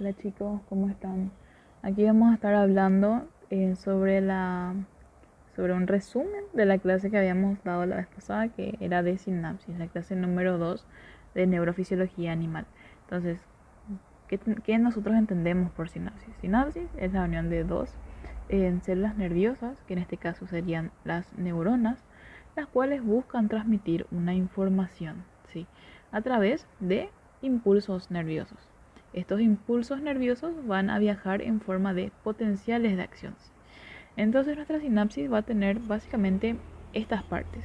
Hola chicos, ¿cómo están? Aquí vamos a estar hablando sobre un resumen de la clase que habíamos dado la vez pasada, que era de sinapsis, la clase número 2 de neurofisiología animal. Entonces, ¿qué nosotros entendemos por sinapsis? Sinapsis es la unión de dos células nerviosas, que en este caso serían las neuronas, las cuales buscan transmitir una información, ¿sí? A través de impulsos nerviosos. Estos impulsos nerviosos van a viajar en forma de potenciales de acción. Entonces nuestra sinapsis va a tener básicamente estas partes.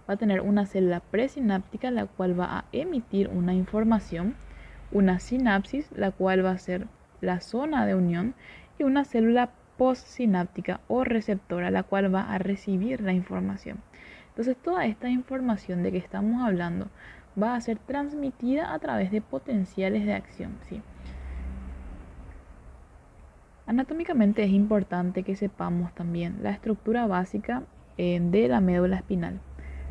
Va a tener una célula presináptica la cual va a emitir una información, una sinapsis la cual va a ser la zona de unión y una célula postsináptica o receptora la cual va a recibir la información. Entonces toda esta información de que estamos hablando va a ser transmitida a través de potenciales de acción, ¿sí? Anatómicamente es importante que sepamos también la estructura básica de la médula espinal.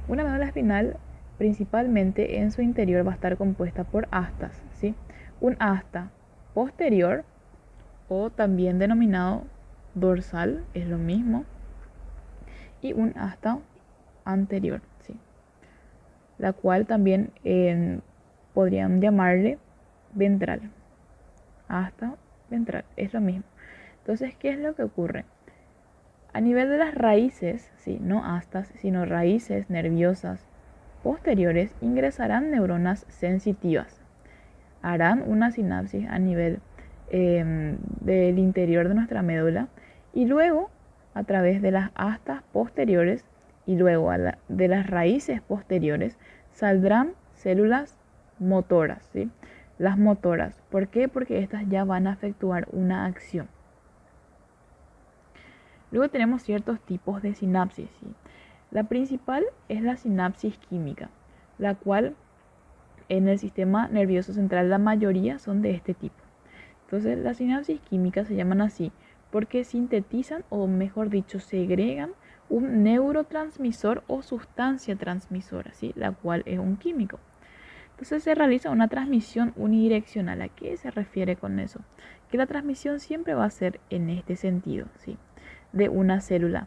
Una médula espinal principalmente en su interior va a estar compuesta por astas, ¿sí? Un asta posterior o también denominado dorsal, es lo mismo, y un asta anterior, ¿sí? La cual también podrían llamarle ventral. Asta ventral, es lo mismo. Entonces, ¿qué es lo que ocurre? A nivel de las raíces, ¿sí? No astas, sino raíces nerviosas posteriores, ingresarán neuronas sensitivas. Harán una sinapsis a nivel del interior de nuestra médula y luego a través de las astas posteriores y luego de las raíces posteriores saldrán células motoras, ¿sí? Las motoras. ¿Por qué? Porque estas ya van a efectuar una acción. Luego tenemos ciertos tipos de sinapsis, ¿sí? La principal es la sinapsis química, la cual en el sistema nervioso central la mayoría son de este tipo. Entonces las sinapsis químicas se llaman así porque sintetizan o mejor dicho segregan un neurotransmisor o sustancia transmisora, ¿sí? La cual es un químico. Entonces se realiza una transmisión unidireccional. ¿A qué se refiere con eso? Que la transmisión siempre va a ser en este sentido, ¿sí? De una célula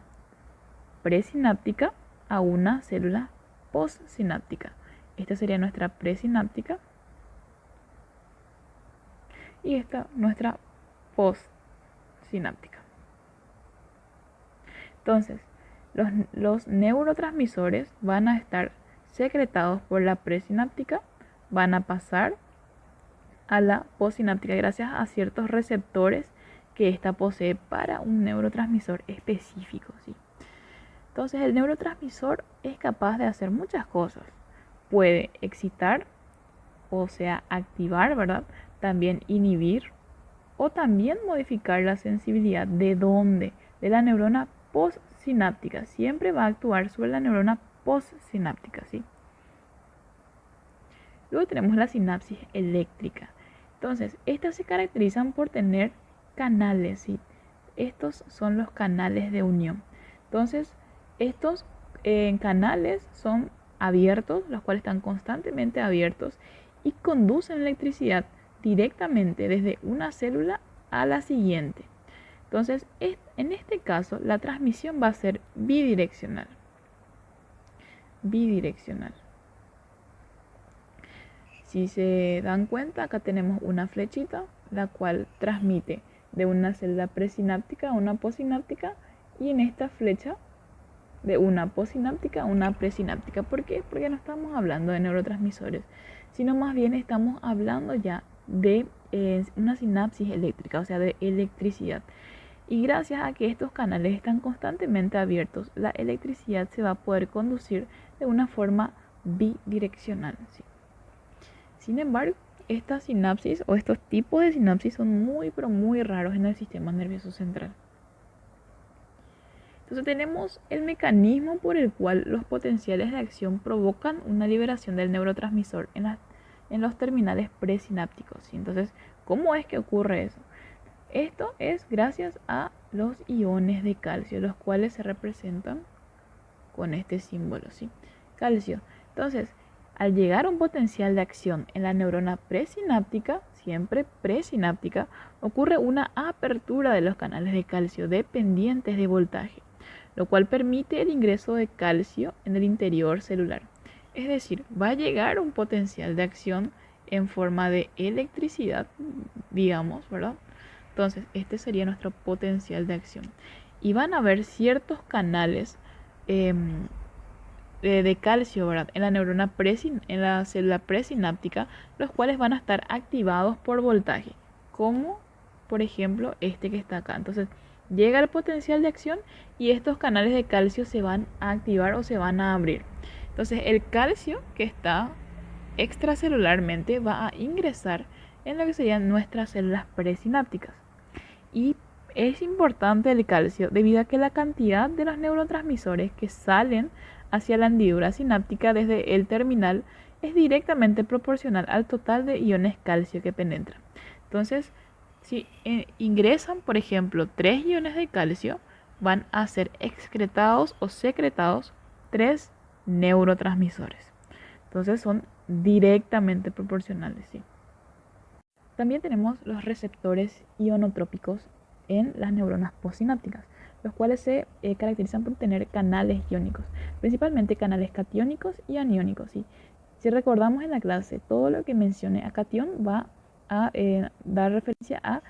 presináptica a una célula postsináptica. Esta sería nuestra presináptica y esta nuestra postsináptica. Entonces, los neurotransmisores van a estar secretados por la presináptica, van a pasar a la postsináptica gracias a ciertos receptores que ésta posee para un neurotransmisor específico, ¿sí? Entonces, el neurotransmisor es capaz de hacer muchas cosas. Puede excitar, o sea, activar, ¿verdad? También inhibir o también modificar la sensibilidad. ¿De dónde? De la neurona postsináptica. Siempre va a actuar sobre la neurona postsináptica, ¿sí? Luego tenemos la sinapsis eléctrica. Entonces, estas se caracterizan por tener canales, ¿sí? Estos son los canales de unión. Entonces, estos canales son abiertos, los cuales están constantemente abiertos y conducen electricidad directamente desde una célula a la siguiente. Entonces, en este caso, la transmisión va a ser bidireccional. Bidireccional. Si se dan cuenta, acá tenemos una flechita, la cual transmite de una célula presináptica a una postsináptica y en esta flecha de una postsináptica a una presináptica. ¿Por qué? Porque no estamos hablando de neurotransmisores, sino más bien estamos hablando ya de una sinapsis eléctrica, o sea, de electricidad. Y gracias a que estos canales están constantemente abiertos, la electricidad se va a poder conducir de una forma bidireccional, ¿sí? Sin embargo, estas sinapsis o estos tipos de sinapsis son muy, pero muy raros en el sistema nervioso central. Entonces tenemos el mecanismo por el cual los potenciales de acción provocan una liberación del neurotransmisor en los terminales presinápticos. Entonces, ¿cómo es que ocurre eso? Esto es gracias a los iones de calcio, los cuales se representan con este símbolo, ¿sí? Calcio. Entonces, Al llegar a un potencial de acción en la neurona presináptica, siempre presináptica, ocurre una apertura de los canales de calcio dependientes de voltaje, lo cual permite el ingreso de calcio en el interior celular. Es decir, va a llegar un potencial de acción en forma de electricidad, digamos, ¿verdad? Entonces, este sería nuestro potencial de acción. Y van a haber ciertos canales de calcio, ¿verdad? En la neurona en la célula presináptica, los cuales van a estar activados por voltaje, como por ejemplo este que está acá. Entonces, llega el potencial de acción y estos canales de calcio se van a activar o se van a abrir. Entonces, el calcio que está extracelularmente va a ingresar en lo que serían nuestras células presinápticas. Y es importante el calcio debido a que la cantidad de los neurotransmisores que salen hacia la hendidura sináptica desde el terminal es directamente proporcional al total de iones calcio que penetran. Entonces, si ingresan, por ejemplo, 3 iones de calcio, van a ser excretados o secretados 3 neurotransmisores. Entonces son directamente proporcionales, ¿sí? También tenemos los receptores ionotrópicos en las neuronas postsinápticas, los cuales se caracterizan por tener canales iónicos, principalmente canales catiónicos y aniónicos, ¿sí? Si recordamos en la clase, todo lo que mencione a catión va a dar referencia a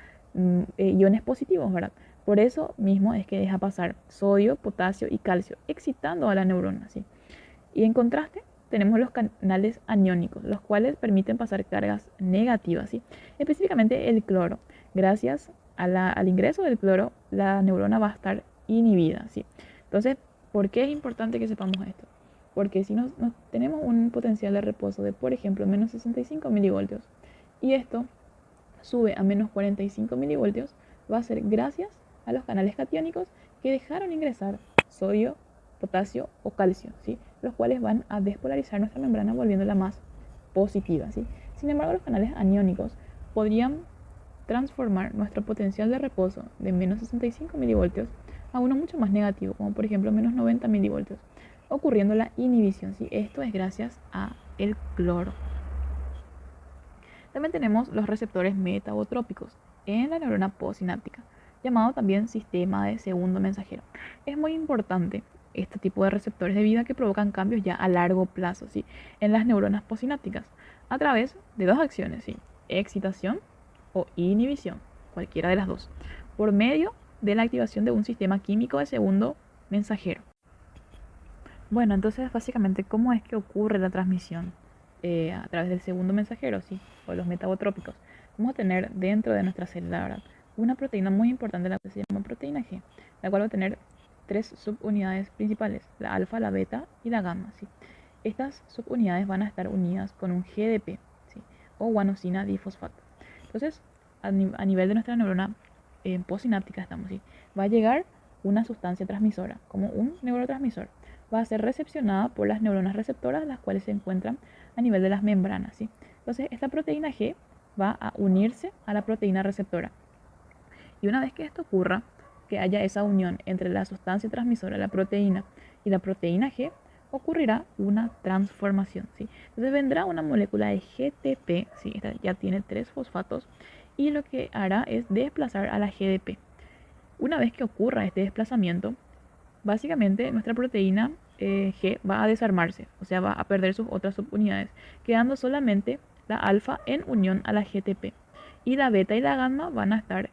iones positivos, ¿verdad? Por eso mismo es que deja pasar sodio, potasio y calcio, excitando a la neurona, ¿sí? Y en contraste, tenemos los canales aniónicos, los cuales permiten pasar cargas negativas, ¿sí? Específicamente el cloro. Gracias al ingreso del cloro, la neurona va a estar inhibida, ¿sí? Entonces, ¿por qué es importante que sepamos esto? Porque si tenemos un potencial de reposo de, por ejemplo, menos 65 milivoltios y esto sube a menos 45 milivoltios, va a ser gracias a los canales catiónicos que dejaron ingresar sodio, potasio o calcio, ¿sí? Los cuales van a despolarizar nuestra membrana volviéndola más positiva, ¿sí? Sin embargo, los canales aniónicos podrían transformar nuestro potencial de reposo de menos 65 milivoltios a uno mucho más negativo, como por ejemplo menos 90 milivoltios, ocurriendo la inhibición, ¿sí? Esto es gracias a el cloro. También tenemos los receptores metabotrópicos en la neurona postsináptica, llamado también sistema de segundo mensajero. Es muy importante este tipo de receptores debido a que provocan cambios ya a largo plazo, ¿sí? En las neuronas postsinápticas a través de dos acciones, ¿sí? Excitación o inhibición, cualquiera de las dos, por medio de la activación de un sistema químico de segundo mensajero. Bueno, entonces básicamente, ¿cómo es que ocurre la transmisión? A través del segundo mensajero, sí, o los metabotrópicos. Vamos a tener dentro de nuestra célula, ¿verdad?, una proteína muy importante, la que se llama proteína G, la cual va a tener 3 subunidades principales, la alfa, la beta y la gamma, ¿sí? Estas subunidades van a estar unidas con un GDP, ¿sí?, o guanosina difosfato. Entonces, a nivel de nuestra neurona postsináptica estamos, ¿sí?, va a llegar una sustancia transmisora, como un neurotransmisor. Va a ser recepcionada por las neuronas receptoras, las cuales se encuentran a nivel de las membranas, ¿sí? Entonces, esta proteína G va a unirse a la proteína receptora. Y una vez que esto ocurra, que haya esa unión entre la sustancia transmisora, la proteína y la proteína G, ocurrirá una transformación, ¿sí? Entonces vendrá una molécula de GTP, ¿sí? Esta ya tiene 3 fosfatos y lo que hará es desplazar a la GDP. Una vez que ocurra este desplazamiento, básicamente nuestra proteína G va a desarmarse, o sea, va a perder sus otras subunidades, quedando solamente la alfa en unión a la GTP. Y la beta y la gamma van a estar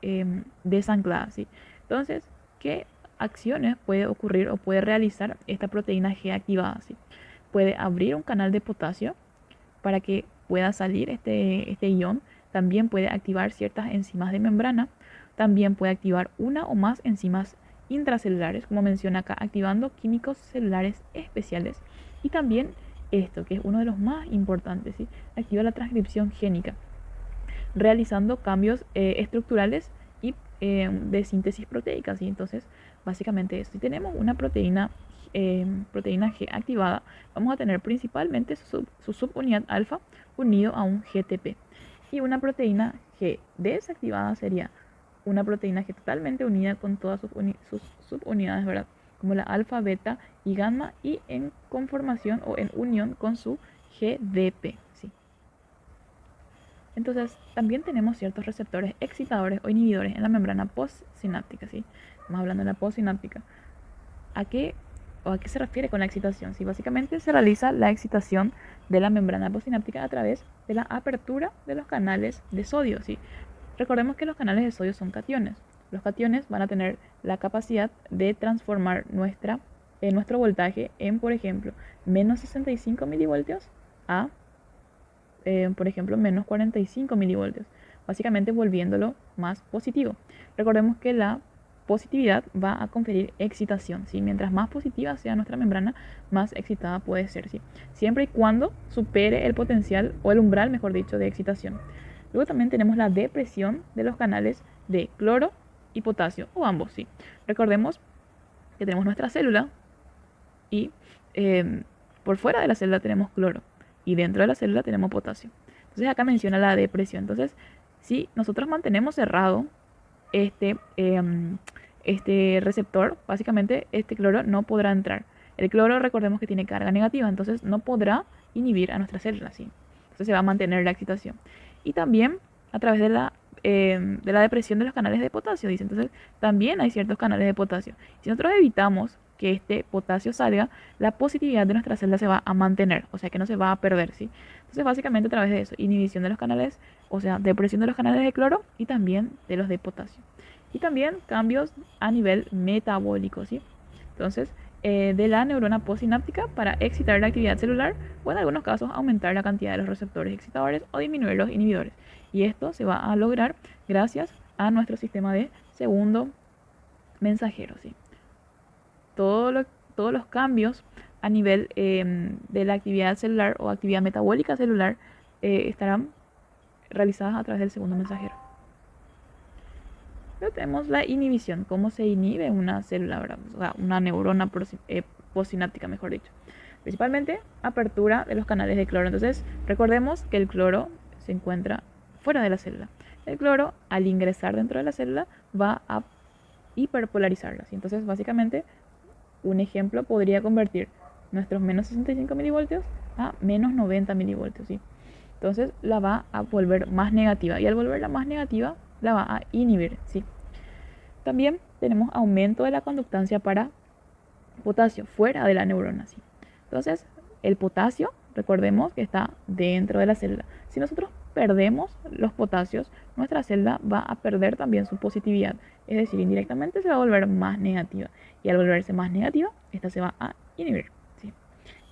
desancladas, ¿sí? Entonces, ¿qué acciones puede ocurrir o puede realizar esta proteína G activada, ¿sí? Puede abrir un canal de potasio para que pueda salir este ion. También puede activar ciertas enzimas de membrana. También puede activar una o más enzimas intracelulares, como menciona acá, activando químicos celulares especiales. Y también esto, que es uno de los más importantes, ¿sí?, activa la transcripción génica, realizando cambios estructurales y de síntesis proteica, ¿sí? Entonces, básicamente eso. Si tenemos una proteína G activada, vamos a tener principalmente su subunidad alfa unido a un GTP. Y una proteína G desactivada sería una proteína G totalmente unida con todas sus subunidades, ¿verdad?, como la alfa, beta y gamma, y en conformación o en unión con su GDP, ¿sí? Entonces, también tenemos ciertos receptores excitadores o inhibidores en la membrana postsináptica, ¿sí? Estamos hablando de la postsináptica. ¿A qué se refiere con la excitación? Sí, básicamente se realiza la excitación de la membrana postsináptica a través de la apertura de los canales de sodio, ¿sí? Recordemos que los canales de sodio son cationes. Los cationes van a tener la capacidad de transformar nuestro voltaje en, por ejemplo, menos 65 milivoltios a, por ejemplo, menos 45 milivoltios, básicamente volviéndolo más positivo. Recordemos que la positividad va a conferir excitación, ¿sí? Mientras más positiva sea nuestra membrana, más excitada puede ser, ¿sí? Siempre y cuando supere el potencial o el umbral, mejor dicho, de excitación. Luego también tenemos la depresión de los canales de cloro y potasio, o ambos, ¿sí? Recordemos que tenemos nuestra célula y por fuera de la célula tenemos cloro y dentro de la célula tenemos potasio. Entonces acá menciona la depresión. Entonces, si nosotros mantenemos cerrado este receptor, básicamente este cloro no podrá entrar. El cloro, recordemos que tiene carga negativa, entonces no podrá inhibir a nuestra célula, ¿sí? Entonces se va a mantener la excitación. Y también a través de la depresión de los canales de potasio, dice. Entonces también hay ciertos canales de potasio. Si nosotros evitamos que este potasio salga, la positividad de nuestra célula se va a mantener, o sea que no se va a perder, ¿sí? Entonces básicamente a través de eso, inhibición de los canales, o sea, depresión de los canales de cloro y también de los de potasio. Y también cambios a nivel metabólico, ¿sí? Entonces, de la neurona postsináptica para excitar la actividad celular o en algunos casos aumentar la cantidad de los receptores excitadores o disminuir los inhibidores. Y esto se va a lograr gracias a nuestro sistema de segundo mensajero, ¿sí? Todos los cambios a nivel de la actividad celular o actividad metabólica celular estarán realizadas a través del segundo mensajero. Luego tenemos la inhibición, cómo se inhibe una célula, ¿verdad? O sea, una neurona postsináptica, mejor dicho. Principalmente apertura de los canales de cloro. Entonces, recordemos que el cloro se encuentra fuera de la célula. El cloro, al ingresar dentro de la célula, va a hiperpolarizarla. ¿Sí? Entonces, básicamente, un ejemplo podría convertir nuestros menos 65 milivoltios a menos 90 milivoltios, ¿sí? Entonces la va a volver más negativa y al volverla más negativa la va a inhibir, ¿sí? También tenemos aumento de la conductancia para potasio fuera de la neurona, ¿sí? Entonces el potasio, recordemos que está dentro de la célula. Si nosotros perdemos los potasios, nuestra célula va a perder también su positividad, es decir, indirectamente se va a volver más negativa y al volverse más negativa, esta se va a inhibir, ¿sí?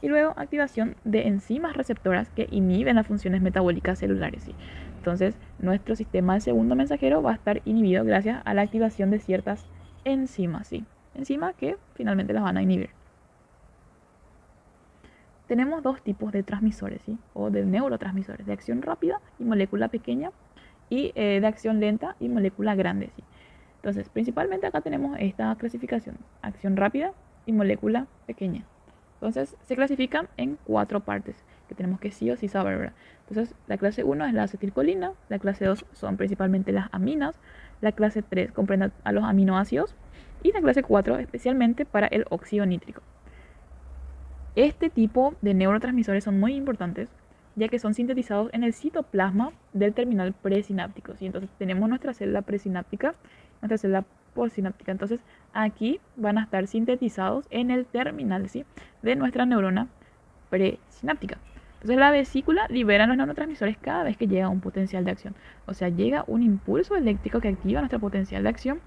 Y luego activación de enzimas receptoras que inhiben las funciones metabólicas celulares, ¿sí? Entonces nuestro sistema de segundo mensajero va a estar inhibido gracias a la activación de ciertas enzimas, ¿sí? Enzimas que finalmente las van a inhibir. Tenemos dos tipos de transmisores, ¿sí? O de neurotransmisores, de acción rápida y molécula pequeña, y de acción lenta y molécula grande, ¿sí? Entonces, principalmente acá tenemos esta clasificación, acción rápida y molécula pequeña. Entonces, se clasifican en 4 partes que tenemos que sí o sí saber, ¿verdad? Entonces, la clase 1 es la acetilcolina, la clase 2 son principalmente las aminas, la clase 3 comprende a los aminoácidos y la clase 4 especialmente para el óxido nítrico. Este tipo de neurotransmisores son muy importantes ya que son sintetizados en el citoplasma del terminal presináptico, ¿sí? Entonces tenemos nuestra célula presináptica, nuestra célula postsináptica. Entonces aquí van a estar sintetizados en el terminal, ¿sí? De nuestra neurona presináptica. Entonces la vesícula libera los neurotransmisores cada vez que llega un potencial de acción. O sea, llega un impulso eléctrico que activa nuestro potencial de acción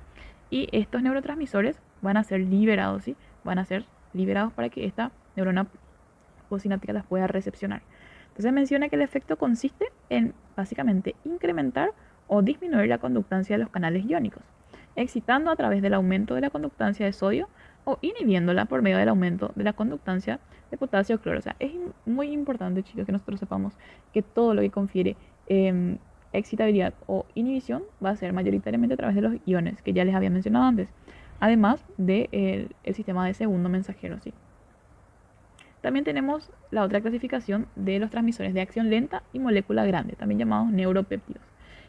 y estos neurotransmisores van a ser liberados, ¿sí? Van a ser liberados para que esta neurona postsináptica las pueda recepcionar. Entonces menciona que el efecto consiste en básicamente incrementar o disminuir la conductancia de los canales iónicos, excitando a través del aumento de la conductancia de sodio o inhibiéndola por medio del aumento de la conductancia de potasio o cloro. O sea, es muy importante, chicos, que nosotros sepamos que todo lo que confiere excitabilidad o inhibición va a ser mayoritariamente a través de los iones que ya les había mencionado antes, además del sistema de segundo mensajero, ¿sí? También tenemos la otra clasificación de los transmisores de acción lenta y molécula grande, también llamados neuropéptidos.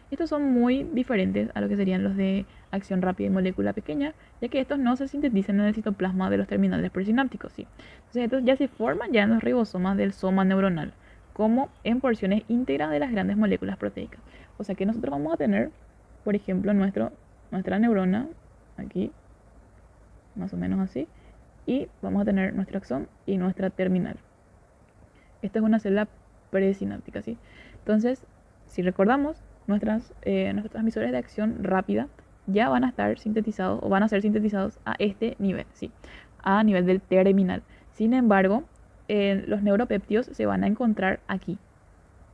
Estos son muy diferentes a lo que serían los de acción rápida y molécula pequeña, ya que estos no se sintetizan en el citoplasma de los terminales presinápticos, ¿sí? Entonces estos ya se forman ya en los ribosomas del soma neuronal, como en porciones íntegras de las grandes moléculas proteicas. O sea que nosotros vamos a tener, por ejemplo, nuestra neurona, aquí, más o menos así, y vamos a tener nuestro axón y nuestra terminal. Esta es una célula presináptica, ¿sí? Entonces, si recordamos, nuestros transmisores de acción rápida ya van a estar sintetizados o van a ser sintetizados a este nivel, ¿sí? A nivel del terminal. Sin embargo, los neuropéptidos se van a encontrar aquí,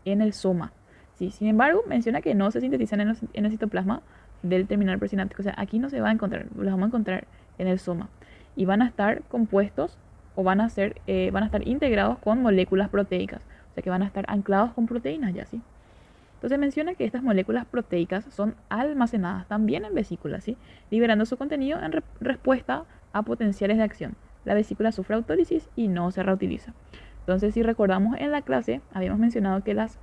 en el soma, ¿sí? Sin embargo, menciona que no se sintetizan en el citoplasma del terminal presináptico. O sea, aquí no se va a encontrar, los vamos a encontrar en el soma. Y van a estar compuestos o van a estar integrados con moléculas proteicas. O sea, que van a estar anclados con proteínas ya, ¿sí? Entonces menciona que estas moléculas proteicas son almacenadas también en vesículas, ¿sí? Liberando su contenido en respuesta a potenciales de acción. La vesícula sufre autólisis y no se reutiliza. Entonces, si recordamos en la clase, habíamos mencionado que los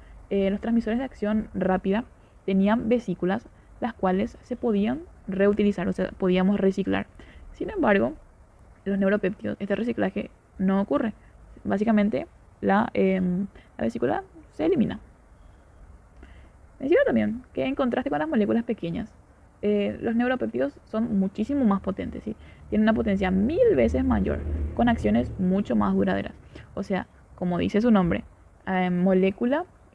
transmisores de acción rápida tenían vesículas las cuales se podían reutilizar, o sea, podíamos reciclar. Sin embargo, los neuropéptidos, este reciclaje no ocurre. Básicamente, la vesícula se elimina. Menciona también que en contraste con las moléculas pequeñas, los neuropéptidos son muchísimo más potentes, ¿sí? Tienen una potencia 1000 veces mayor, con acciones mucho más duraderas. O sea, como dice su nombre,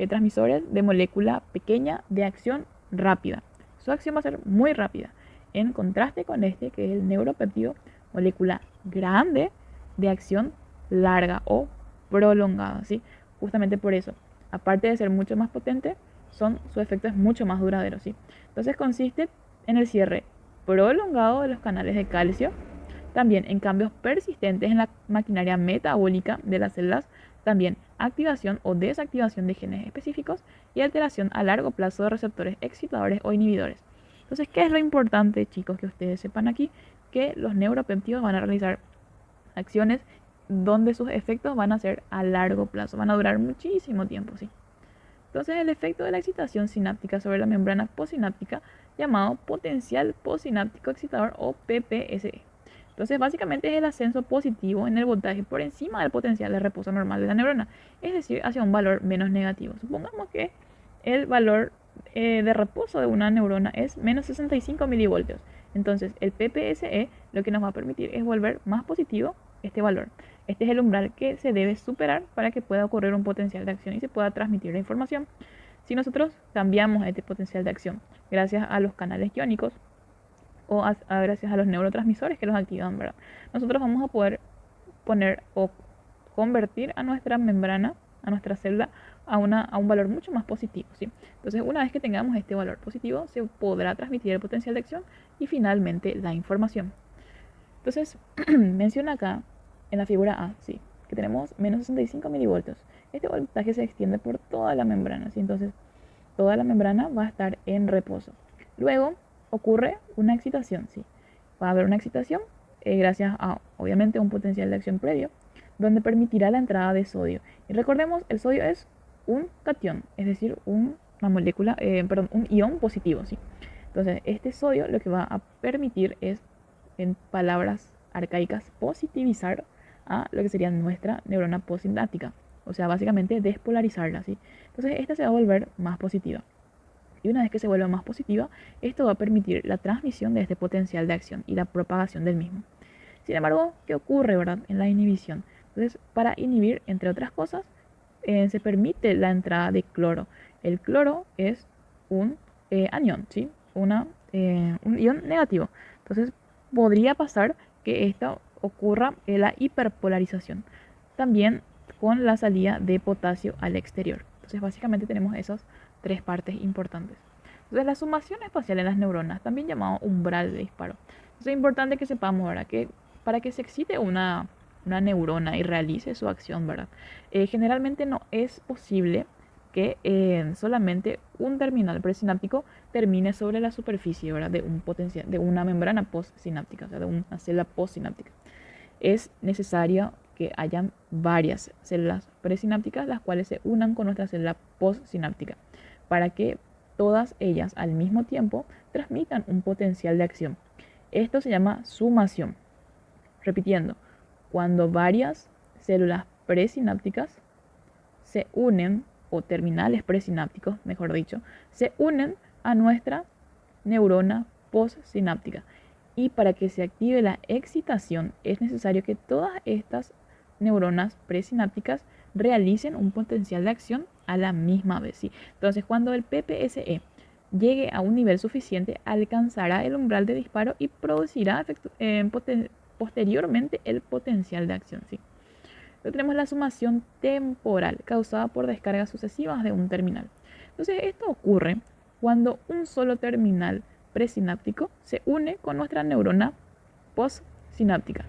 transmisores de molécula pequeña de acción rápida. Su acción va a ser muy rápida, en contraste con este, que es el neuropéptido, molécula grande de acción larga o prolongada, ¿sí? Justamente por eso, aparte de ser mucho más potente, su efecto es mucho más duradero, ¿sí? Entonces consiste en el cierre prolongado de los canales de calcio, también en cambios persistentes en la maquinaria metabólica de las células, también activación o desactivación de genes específicos y alteración a largo plazo de receptores excitadores o inhibidores. Entonces, ¿qué es lo importante, chicos, que ustedes sepan aquí? Que los neuropéptidos van a realizar acciones donde sus efectos van a ser a largo plazo, van a durar muchísimo tiempo, ¿sí? Entonces, el efecto de la excitación sináptica sobre la membrana postsináptica, llamado potencial postsináptico excitador o PPSE. Entonces, básicamente es el ascenso positivo en el voltaje por encima del potencial de reposo normal de la neurona, es decir, hacia un valor menos negativo. Supongamos que el valor de reposo de una neurona es menos 65 milivoltios. Entonces, el PPSE lo que nos va a permitir es volver más positivo este valor. Este es el umbral que se debe superar para que pueda ocurrir un potencial de acción y se pueda transmitir la información. Si nosotros cambiamos este potencial de acción gracias a los canales iónicos o gracias a los neurotransmisores que los activan, ¿verdad? Nosotros vamos a poder poner o convertir a nuestra membrana, a nuestra célula, a un valor mucho más positivo, ¿sí? Entonces, una vez que tengamos este valor positivo, se podrá transmitir el potencial de acción y finalmente la información. Entonces, menciona acá en la figura A, sí, que tenemos menos 65 milivoltios. Este voltaje se extiende por toda la membrana, ¿sí? Entonces, toda la membrana va a estar en reposo. Luego ocurre una excitación, ¿sí? Va a haber una excitación gracias a, obviamente, un potencial de acción previo, donde permitirá la entrada de sodio. Y recordemos, el sodio es un catión, es decir, una molécula, un ion positivo, ¿sí? Entonces, este sodio lo que va a permitir es, en palabras arcaicas, positivizar a lo que sería nuestra neurona postsináptica. O sea, básicamente despolarizarla, ¿sí? Entonces, esta se va a volver más positiva. Y una vez que se vuelva más positiva, esto va a permitir la transmisión de este potencial de acción y la propagación del mismo. Sin embargo, ¿qué ocurre, verdad, en la inhibición? Entonces, para inhibir, entre otras cosas, se permite la entrada de cloro. El cloro es un anión, ¿sí? Un ion negativo. Entonces, podría pasar que esto ocurra en la hiperpolarización. También con la salida de potasio al exterior. Entonces, básicamente tenemos esas tres partes importantes. Entonces, la sumación espacial en las neuronas, también llamado umbral de disparo. Entonces, es importante que sepamos, ¿verdad?, que para que se excite una neurona y realice su acción, ¿verdad? Generalmente no es posible que solamente un terminal presináptico termine sobre la superficie, ¿verdad?, de una membrana postsináptica, o sea, de una célula postsináptica. Es necesario que hayan varias células presinápticas las cuales se unan con nuestra célula postsináptica para que todas ellas al mismo tiempo transmitan un potencial de acción. Esto se llama sumación. Repitiendo, cuando varias células presinápticas se unen, o terminales presinápticos, mejor dicho, se unen a nuestra neurona postsináptica. Y para que se active la excitación es necesario que todas estas neuronas presinápticas realicen un potencial de acción a la misma vez, ¿sí? Entonces, cuando el PPSE llegue a un nivel suficiente, alcanzará el umbral de disparo y producirá posteriormente el potencial de acción, ¿sí? Luego tenemos la sumación temporal causada por descargas sucesivas de un terminal. Entonces, esto ocurre cuando un solo terminal presináptico se une con nuestra neurona postsináptica.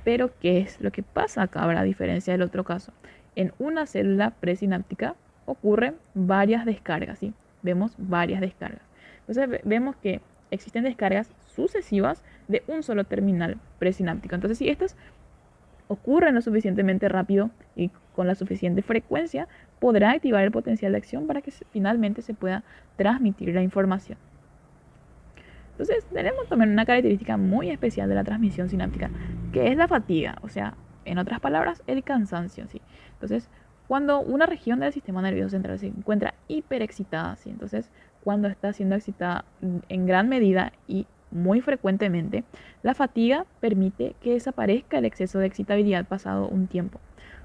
Pero, ¿qué es lo que pasa acá? A diferencia del otro caso. En una célula presináptica ocurren varias descargas, ¿sí? Vemos varias descargas. Entonces, vemos que existen descargas sucesivas de un solo terminal presináptico. Entonces, si estas ocurren lo suficientemente rápido y con la suficiente frecuencia, podrá activar el potencial de acción para que finalmente se pueda transmitir la información. Entonces, tenemos también una característica muy especial de la transmisión sináptica, que es la fatiga, o sea, en otras palabras, el cansancio, ¿sí? Entonces, cuando una región del sistema nervioso central se encuentra hiperexcitada, ¿sí? Entonces, cuando está siendo excitada en gran medida y muy frecuentemente, la fatiga permite que desaparezca el exceso de excitabilidad pasado un tiempo.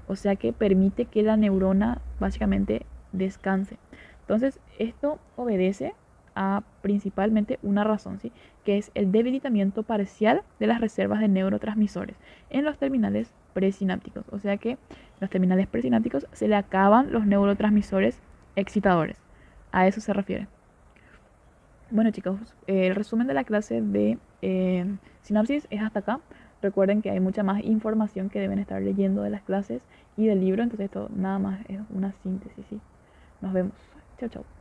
O sea que permite que la neurona básicamente descanse. Entonces, esto obedece a principalmente una razón, ¿sí? Que es el debilitamiento parcial de las reservas de neurotransmisores en los terminales presinápticos. O sea que en los terminales presinápticos se le acaban los neurotransmisores excitadores. A eso se refiere. Bueno, chicos, el resumen de la clase de sinapsis es hasta acá. Recuerden que hay mucha más información que deben estar leyendo de las clases y del libro, entonces esto nada más es una síntesis, ¿sí? Nos vemos. Chao, chao.